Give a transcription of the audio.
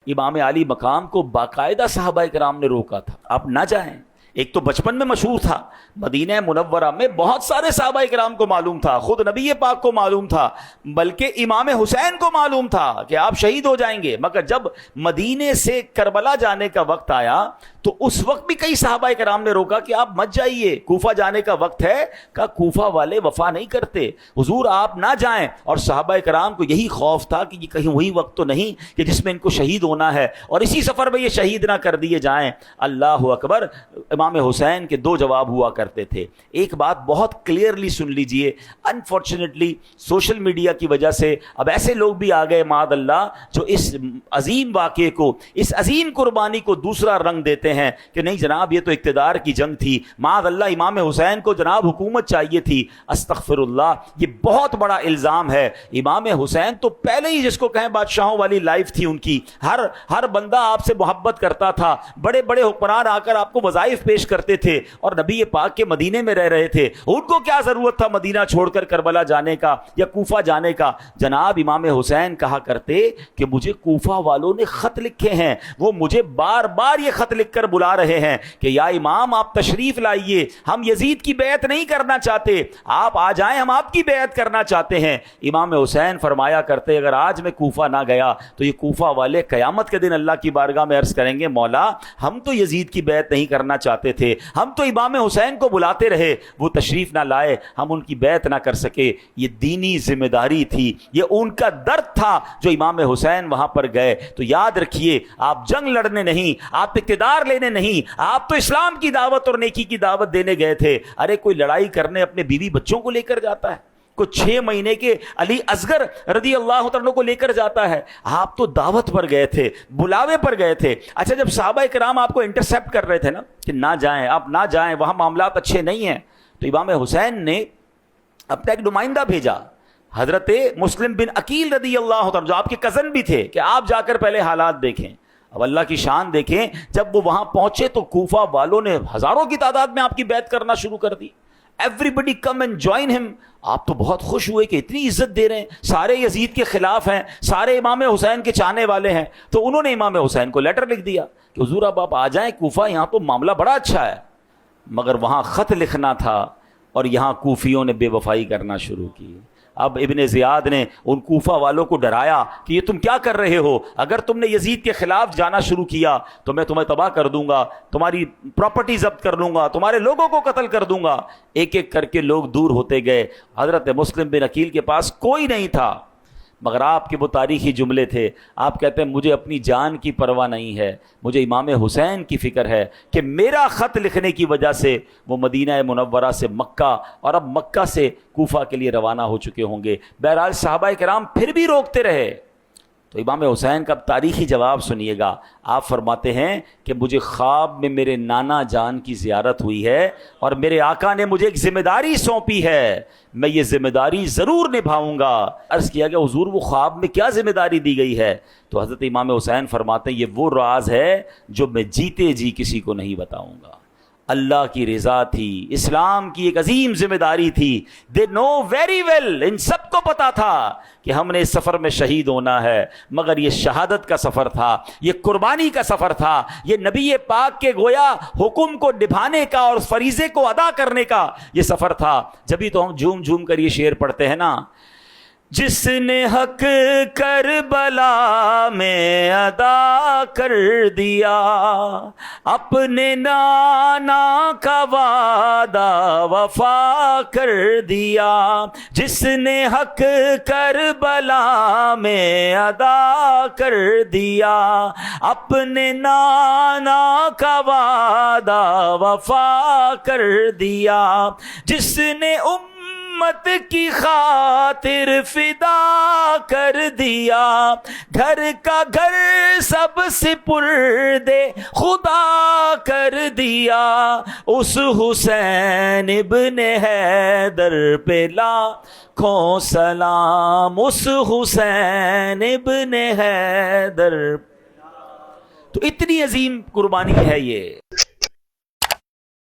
امام علی مقام کو باقاعدہ صحابہ کرام نے روکا تھا، آپ نہ جائیں۔ ایک تو بچپن میں مشہور تھا، مدینہ منورہ میں بہت سارے صحابہ کرام کو معلوم تھا، خود نبی پاک کو معلوم تھا، بلکہ امام حسین کو معلوم تھا کہ آپ شہید ہو جائیں گے، مگر جب مدینے سے کربلا جانے کا وقت آیا تو اس وقت بھی کئی صحابہ کرام نے روکا کہ آپ مت جائیے، کوفہ جانے کا وقت ہے۔ کہا کوفہ والے وفا نہیں کرتے، حضور آپ نہ جائیں۔ اور صحابہ کرام کو یہی خوف تھا کہ یہ کہیں وہی وقت تو نہیں کہ جس میں ان کو شہید ہونا ہے اور اسی سفر میں یہ شہید نہ کر دیے جائیں۔ اللہ اکبر۔ امام حسین کے دو جواب ہوا کرتے تھے۔ ایک بات بہت کلیئرلی سن لیجئے، انفارچونیٹلی سوشل میڈیا کی وجہ سے اب ایسے لوگ بھی آ گئے معاذ اللہ جو اس عظیم واقعے کو، اس عظیم قربانی کو دوسرا رنگ دیتے ہیں کہ نہیں جناب یہ تو اقتدار کی جنگ تھی، معاذ اللہ امام حسین کو جناب حکومت چاہیے تھی۔ استغفر اللہ، یہ بہت بڑا الزام ہے۔ امام حسین تو پہلے ہی جس کو کہیں بادشاہوں والی لائف تھی ان کی، ہر بندہ آپ سے محبت کرتا تھا، بڑے بڑے حکمران آ کر آپ کو وظائف پیش کرتے تھے اور نبی پاک کے مدینے میں رہ رہے تھے، ان کو کیا ضرورت تھا مدینہ چھوڑ کر کربلا جانے کا یا کوفہ جانے کا۔ جناب امام حسین کہا کرتے کہ مجھے کوفہ والوں نے خط لکھے ہیں، وہ مجھے بار بار یہ خط لکھ کر بلا رہے ہیں کہ یا امام آپ تشریف لائیے، ہم یزید کی بیعت نہیں کرنا چاہتے، آپ آ جائیں، ہم آپ کی بیعت کرنا چاہتے ہیں۔ امام حسین فرمایا کرتے اگر آج میں کوفہ نہ گیا تو یہ کوفہ والے قیامت کے دن اللہ کی بارگاہ میں عرض کریں گے مولا ہم تو یزید کی بیعت نہیں کرنا چاہتے تھے، ہم تو امام حسین کو بلاتے رہے، وہ تشریف نہ لائے، ہم ان کی بیعت نہ کر سکے۔ یہ دینی ذمہ داری تھی، یہ ان کا درد تھا جو امام حسین وہاں پر گئے۔ تو یاد رکھیے آپ جنگ لڑنے نہیں، آپ اقتدار لینے نہیں، آپ تو اسلام کی دعوت اور نیکی کی دعوت دینے گئے تھے۔ ارے کوئی لڑائی کرنے اپنے بیوی بچوں کو لے کر جاتا ہے، کوئی 6 مہینے کے علی اصغر رضی اللہ عنہ کو لے کر جاتا ہے، آپ تو دعوت پر گئے تھے، بلاوے پر گئے تھے۔ اچھا جب صحابہ کرام آپ کو انٹرسیپٹ کر رہے تھے نا کہ نہ جائیں، آپ نہ جائیں، وہاں معاملات اچھے نہیں ہیں، تو امام حسین نے اپنا ایک نمائندہ بھیجا حضرت مسلم بن عقیل رضی اللہ عنہ جو آپ کے کزن بھی تھے کہ آپ جا کر پہلے حالات دیکھیں۔ اب اللہ کی شان دیکھیں، جب وہ وہاں پہنچے تو کوفہ والوں نے ہزاروں کی تعداد میں آپ کی بیعت کرنا شروع کر دی۔ ایوریبڈی کم اینڈ جوائن ہم۔ آپ تو بہت خوش ہوئے کہ اتنی عزت دے رہے ہیں، سارے یزید کے خلاف ہیں، سارے امام حسین کے چاہنے والے ہیں۔ تو انہوں نے امام حسین کو لیٹر لکھ دیا کہ حضور اب آپ آ جائیں کوفہ، یہاں تو معاملہ بڑا اچھا ہے، مگر وہاں خط لکھنا تھا اور یہاں کوفیوں نے بے وفائی کرنا شروع کی۔ اب ابن زیاد نے ان کوفہ والوں کو ڈرایا کہ یہ تم کیا کر رہے ہو، اگر تم نے یزید کے خلاف جانا شروع کیا تو میں تمہیں تباہ کر دوں گا، تمہاری پراپرٹی ضبط کر لوں گا، تمہارے لوگوں کو قتل کر دوں گا۔ ایک ایک کر کے لوگ دور ہوتے گئے، حضرت مسلم بن عقیل کے پاس کوئی نہیں تھا، مگر آپ کے وہ تاریخی جملے تھے۔ آپ کہتے ہیں مجھے اپنی جان کی پرواہ نہیں ہے، مجھے امام حسین کی فکر ہے کہ میرا خط لکھنے کی وجہ سے وہ مدینہ منورہ سے مکہ اور اب مکہ سے کوفہ کے لیے روانہ ہو چکے ہوں گے۔ بہرحال صحابہ کرام پھر بھی روکتے رہے۔ تو امام حسین کا تاریخی جواب سنیے گا، آپ فرماتے ہیں کہ مجھے خواب میں میرے نانا جان کی زیارت ہوئی ہے اور میرے آقا نے مجھے ایک ذمہ داری سونپی ہے، میں یہ ذمہ داری ضرور نبھاؤں گا۔ عرض کیا کہ حضور وہ خواب میں کیا ذمہ داری دی گئی ہے؟ تو حضرت امام حسین فرماتے ہیں یہ وہ راز ہے جو میں جیتے جی کسی کو نہیں بتاؤں گا۔ اللہ کی رضا تھی، اسلام کی ایک عظیم ذمہ داری تھی، دے نو ویری ویل، ان سب کو پتا تھا کہ ہم نے اس سفر میں شہید ہونا ہے، مگر یہ شہادت کا سفر تھا، یہ قربانی کا سفر تھا، یہ نبی پاک کے گویا حکم کو نبھانے کا اور فریضے کو ادا کرنے کا یہ سفر تھا۔ جبھی تو ہم جھوم جھوم کر یہ شعر پڑھتے ہیں نا، جس نے حق کربلا میں ادا کر دیا، اپنے نانا کا وعدہ وفا کر دیا، جس نے حق کربلا میں ادا کر دیا، اپنے نانا کا وعدہ وفا کر دیا، جس نے امت کی خاطر فدا کر دیا، گھر کا گھر سب سپرد خدا کر دیا، اس حسین ابن حیدر پہ لاکھوں سلام، اس حسین ابن حیدر۔ تو اتنی عظیم قربانی ہے یہ۔